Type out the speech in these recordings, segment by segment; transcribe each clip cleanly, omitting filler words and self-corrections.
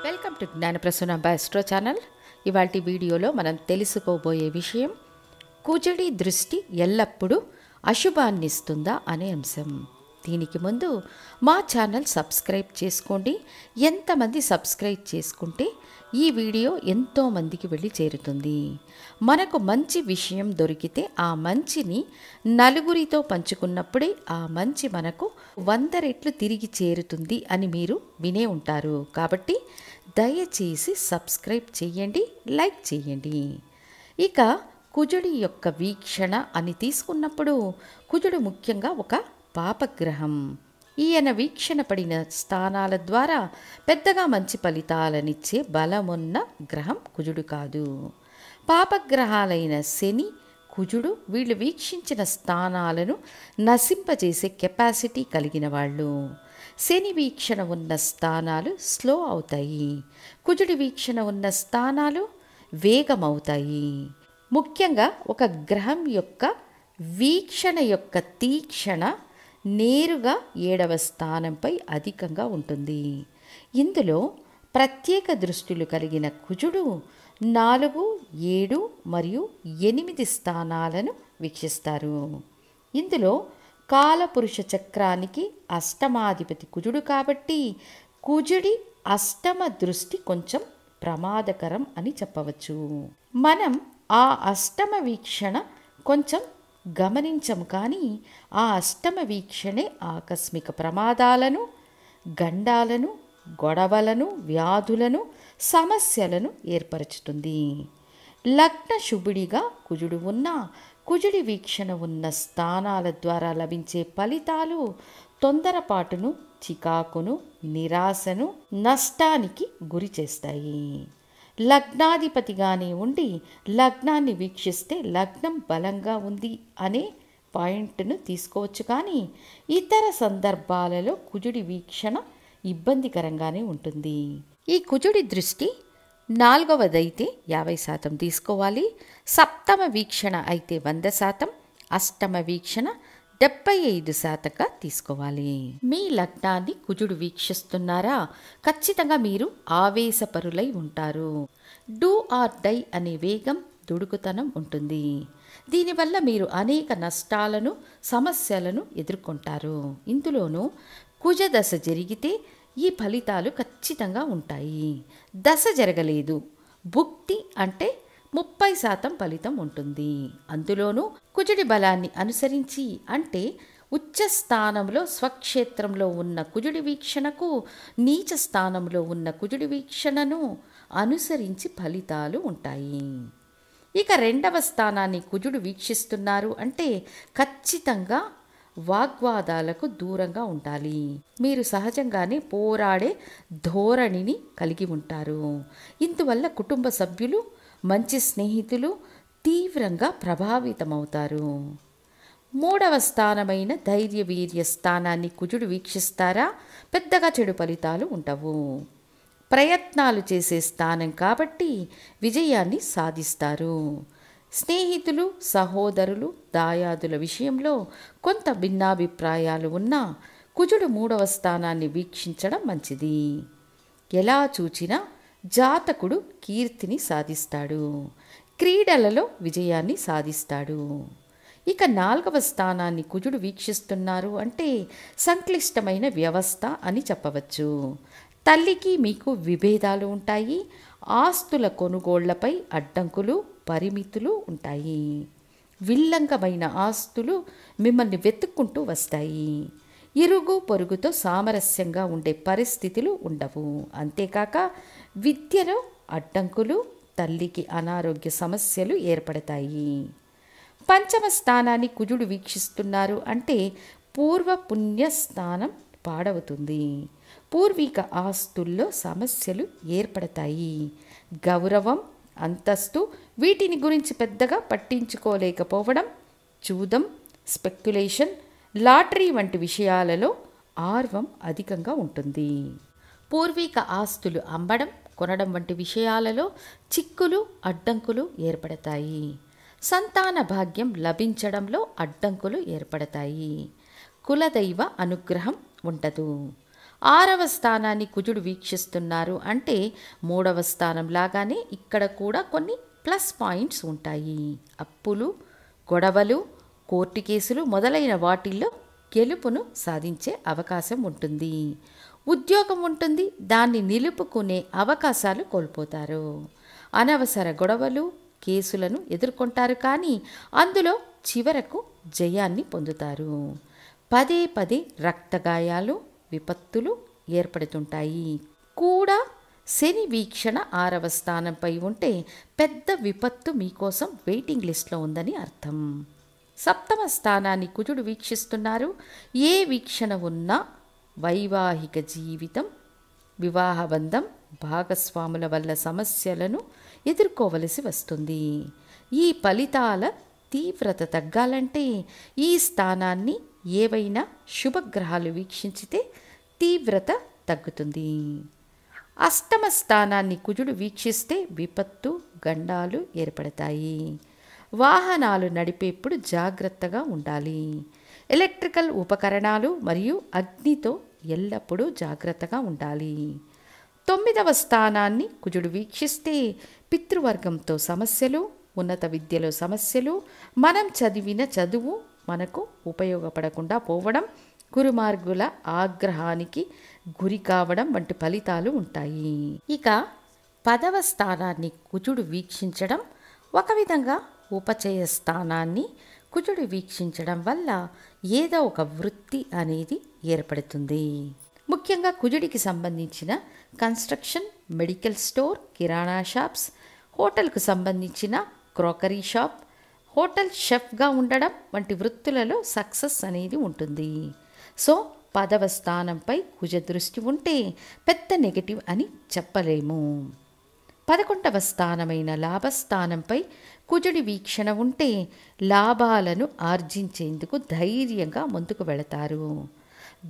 Welcome to Jnanaprasuna astro channel. ఇవాల్టి వీడియోలో మనం తెలుసుకోబోయే విషయం కుజుడి దృష్టి ఎల్లప్పుడూ అశుభాన్నిస్తుందా అనే అంశం. దీనికి ముందు మా ఛానల్ సబ్స్క్రైబ్ చేసుకోండి. ఎంతమంది సబ్స్క్రైబ్ చేసుకుంటే ఈ వీడియో ఎంతో మందికి వెళ్ళి చేరుతుంది. మనకు మంచి విషయం దొరికితే ఆ మంచిని నలుగురితో పంచుకున్నప్పుడే ఆ మంచి మనకు 100 రెట్లు తిరిగి చేరుతుంది అని మీరు వినే ఉంటారు. కాబట్టి దయచేసి సబ్స్క్రైబ్ చేయండి, లైక్ చేయండి. ఇక కుజుడి యొక్క వీక్షణ అని తీసుకున్నప్పుడు కుజుడు ముఖ్యంగా ఒక పాపగ్రహం. ఈయన వీక్షణ పడిన స్థానాల ద్వారా పెద్దగా మంచి ఫలితాలనిచ్చే బలమున్న గ్రహం కుజుడు కాదు. పాపగ్రహాలైన శని, కుజుడు వీళ్ళు వీక్షించిన స్థానాలను నశింపజేసే కెపాసిటీ కలిగిన వాళ్ళు. శని వీక్షణ ఉన్న స్థానాలు స్లో అవుతాయి, కుజుడి వీక్షణ ఉన్న స్థానాలు వేగమవుతాయి. ముఖ్యంగా ఒక గ్రహం యొక్క వీక్షణ యొక్క తీక్షణ నేరుగా 7వ స్థానంపై అధికంగా ఉంటుంది. ఇందులో ప్రత్యేక దృష్టిలు కలిగిన కుజుడు 4, 7 మరియు 8 స్థానాలను వీక్షిస్తారు. ఇందులో కాలపురుష చక్రానికి అష్టమాధిపతి కుజుడు కాబట్టి కుజుడి అష్టమ దృష్టి కొంచెం ప్రమాదకరం అని చెప్పవచ్చు. మనం ఆ అష్టమ వీక్షణ కొంచెం గమనించము, కానీ ఆ అష్టమ వీక్షణే ఆకస్మిక ప్రమాదాలను, గండాలను, గొడవలను, వ్యాధులను, సమస్యలను ఏర్పరచుతుంది. లగ్న శుభుడిగా కుజుడు ఉన్న కుజుడి వీక్షణ ఉన్న స్థానాల ద్వారా లభించే ఫలితాలు తొందరపాటును, చికాకును, నిరాశను, నష్టానికి గురి చేస్తాయి. లగ్నాధిపతిగానే ఉండి లగ్నాన్ని వీక్షిస్తే లగ్నం బలంగా ఉంది అనే పాయింట్ను తీసుకోవచ్చు, కానీ ఇతర సందర్భాలలో కుజుడి వీక్షణ ఇబ్బందికరంగానే ఉంటుంది. ఈ కుజుడి దృష్టి 4వదైతే 50% తీసుకోవాలి, సప్తమ వీక్షణ అయితే 100%, అష్టమ వీక్షణ 75%గా తీసుకోవాలి. మీ లగ్నాన్ని కుజుడు వీక్షిస్తున్నారా, ఖచ్చితంగా మీరు ఆవేశపరులై ఉంటారు. డూ ఆర్ డై అనే వేగం, దుడుకుతనం ఉంటుంది. దీనివల్ల మీరు అనేక నష్టాలను, సమస్యలను ఎదుర్కొంటారు. ఇందులోనూ కుజ దశ జరిగితే ఈ ఫలితాలు ఖచ్చితంగా ఉంటాయి. దశ జరగలేదు, భుక్తి అంటే 30% ఫలితం ఉంటుంది. అందులోనూ కుజుడి బలాన్ని అనుసరించి, అంటే ఉచ్చ స్థానంలో స్వక్షేత్రంలో ఉన్న కుజుడి వీక్షణకు నీచ స్థానంలో ఉన్న కుజుడి వీక్షణను అనుసరించి ఫలితాలు ఉంటాయి. ఇక 2వ స్థానాన్ని కుజుడు వీక్షిస్తున్నారు అంటే ఖచ్చితంగా వాగ్వాదాలకు దూరంగా ఉండాలి. మీరు సహజంగానే పోరాడే ధోరణిని కలిగి ఉంటారు. ఇందువల్ల కుటుంబ సభ్యులు, మంచి స్నేహితులు తీవ్రంగా ప్రభావితమవుతారు. 3వ స్థానమైన ధైర్య వీర్య స్థానాన్ని కుజుడు వీక్షిస్తారా, పెద్దగా చెడు ఫలితాలు ఉండవు. ప్రయత్నాలు చేసే స్థానం కాబట్టి విజయాన్ని సాధిస్తారు. స్నేహితులు, సహోదరులు, దాయాదుల విషయంలో కొంత భిన్నాభిప్రాయాలు ఉన్నా కుజుడు 3వ స్థానాన్ని వీక్షించడం మంచిది. ఎలా చూచినా జాతకుడు కీర్తిని సాధిస్తాడు, క్రీడలలో విజయాన్ని సాధిస్తాడు. ఇక 4వ స్థానాన్ని కుజుడు వీక్షిస్తున్నారు అంటే సంక్లిష్టమైన వ్యవస్థ అని చెప్పవచ్చు. తల్లికి మీకు విభేదాలు ఉంటాయి. ఆస్తుల కొనుగోళ్లపై అడ్డంకులు, పరిమితులు ఉంటాయి. విల్లంగమైన ఆస్తులు మిమ్మల్ని వెతుక్కుంటూ వస్తాయి. ఇరుగు పొరుగుతో సామరస్యంగా ఉండే పరిస్థితులు ఉండవు. అంతేకాక విద్యలో అడ్డంకులు, తల్లికి అనారోగ్య సమస్యలు ఏర్పడతాయి. 5వ స్థానాన్ని కుజుడు వీక్షిస్తున్నారు అంటే పూర్వ పుణ్య స్థానం పాడవుతుంది. పూర్వీక ఆస్తుల్లో సమస్యలు ఏర్పడతాయి. గౌరవం, అంతస్తు వీటిని గురించి పెద్దగా పట్టించుకోలేకపోవడం, చూదం, స్పెక్యులేషన్, లాటరీ వంటి విషయాలలో ఆర్వం అధికంగా ఉంటుంది. పూర్వీక ఆస్తులు అమ్మడం, కొనడం వంటి విషయాలలో చిక్కులు, అడ్డంకులు ఏర్పడతాయి. సంతాన భాగ్యం లభించడంలో అడ్డంకులు ఏర్పడతాయి. కులదైవ అనుగ్రహం ఉండదు. 6వ స్థానాన్ని కుజుడు వీక్షిస్తున్నారు అంటే 3వ స్థానం లాగానే ఇక్కడ కూడా కొన్ని ప్లస్ పాయింట్స్ ఉంటాయి. అప్పులు, గొడవలు, కోర్టు కేసులు మొదలైన వాటిల్లో గెలుపును సాధించే అవకాశం ఉంటుంది. ఉద్యోగం ఉంటుంది, దాన్ని నిలుపుకునే అవకాశాలు కోల్పోతారు. అనవసర గొడవలు, కేసులను ఎదుర్కొంటారు, కానీ అందులో చివరకు జయాన్ని పొందుతారు. పదే పదే రక్తగాయాలు, విపత్తులు ఏర్పడుతుంటాయి. కూడా శని వీక్షణ 6వ స్థానంపై ఉంటే పెద్ద విపత్తు మీకోసం వెయిటింగ్ లిస్ట్లో ఉందని అర్థం. 7వ స్థానాన్ని కుజుడు వీక్షిస్తున్నారు. ఏ వీక్షణ ఉన్నా వైవాహిక జీవితం, వివాహబంధం, భాగస్వాముల వల్ల సమస్యలను ఎదుర్కోవలసి వస్తుంది. ఈ ఫలితాల తీవ్రత తగ్గాలంటే ఈ స్థానాన్ని ఏవైనా శుభగ్రహాలు వీక్షించితే తీవ్రత తగ్గుతుంది. 8వ స్థానాన్ని కుజుడు వీక్షిస్తే విపత్తు, గండాలు ఏర్పడతాయి. వాహనాలు నడిపేప్పుడు జాగ్రత్తగా ఉండాలి. ఎలక్ట్రికల్ ఉపకరణాలు మరియు అగ్నితో ఎల్లప్పుడూ జాగ్రత్తగా ఉండాలి. 9వ స్థానాన్ని కుజుడు వీక్షిస్తే పితృవర్గంతో సమస్యలు, ఉన్నత విద్యలో సమస్యలు, మనం చదివిన చదువు మనకు ఉపయోగపడకుండా పోవడం, గురుమార్గుల ఆగ్రహానికి గురి కావడం వంటి ఫలితాలు ఉంటాయి. ఇక 10వ స్థానాన్ని కుజుడు వీక్షించడం ఒక విధంగా ఉపచయ స్థానాన్ని కుజుడు వీక్షించడం వల్ల ఏదో ఒక వృత్తి అనేది ఏర్పడుతుంది. ముఖ్యంగా కుజుడికి సంబంధించిన కన్స్ట్రక్షన్, మెడికల్ స్టోర్, కిరాణా షాప్స్, హోటల్కు సంబంధించిన క్రోకరీ షాప్, హోటల్ షెఫ్గా ఉండడం వంటి వృత్తులలో సక్సెస్ అనేది ఉంటుంది. సో 10వ స్థానంపై కుజ దృష్టి ఉంటే పెద్ద నెగటివ్ అని చెప్పలేము. 11వ స్థానమైన లాభస్థానంపై కుజుడి వీక్షణ ఉంటే లాభాలను ఆర్జించేందుకు ధైర్యంగా ముందుకు వెళతారు.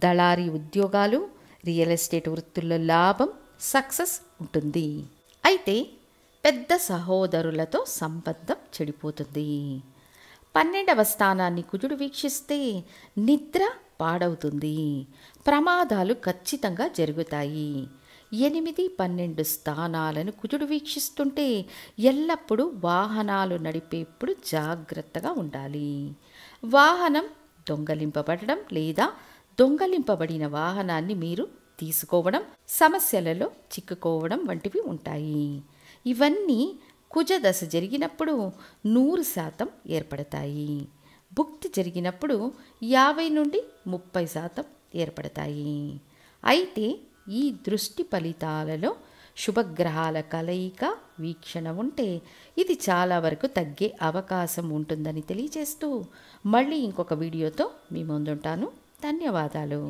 దళారీ ఉద్యోగాలు, రియల్ ఎస్టేట్ వృత్తుల్లో లాభం, సక్సెస్ ఉంటుంది. అయితే పెద్ద సహోదరులతో సంబంధం చెడిపోతుంది. 12వ స్థానాన్ని కుజుడు వీక్షిస్తే నిద్ర పాడవుతుంది. ప్రమాదాలు ఖచ్చితంగా జరుగుతాయి. 8, 12 స్థానాలను కుజుడు వీక్షిస్తుంటే ఎల్లప్పుడూ వాహనాలు నడిపేప్పుడు జాగ్రత్తగా ఉండాలి. వాహనం దొంగలింపబడడం లేదా దొంగలింపబడిన వాహనాన్ని మీరు తీసుకోవడం, సమస్యలలో చిక్కుకోవడం వంటివి ఉంటాయి. ఇవన్నీ కుజదశ జరిగినప్పుడు 100% ఏర్పడతాయి. భుక్తి జరిగినప్పుడు 50 నుండి 30% ఏర్పడతాయి. అయితే ఈ దృష్టి ఫలితాలలో శుభగ్రహాల కలయిక, వీక్షణ ఉంటే ఇది చాలా వరకు తగ్గే అవకాశం ఉంటుందని తెలియజేస్తూ మళ్ళీ ఇంకొక వీడియోతో మీ ముందుంటాను. ధన్యవాదాలు.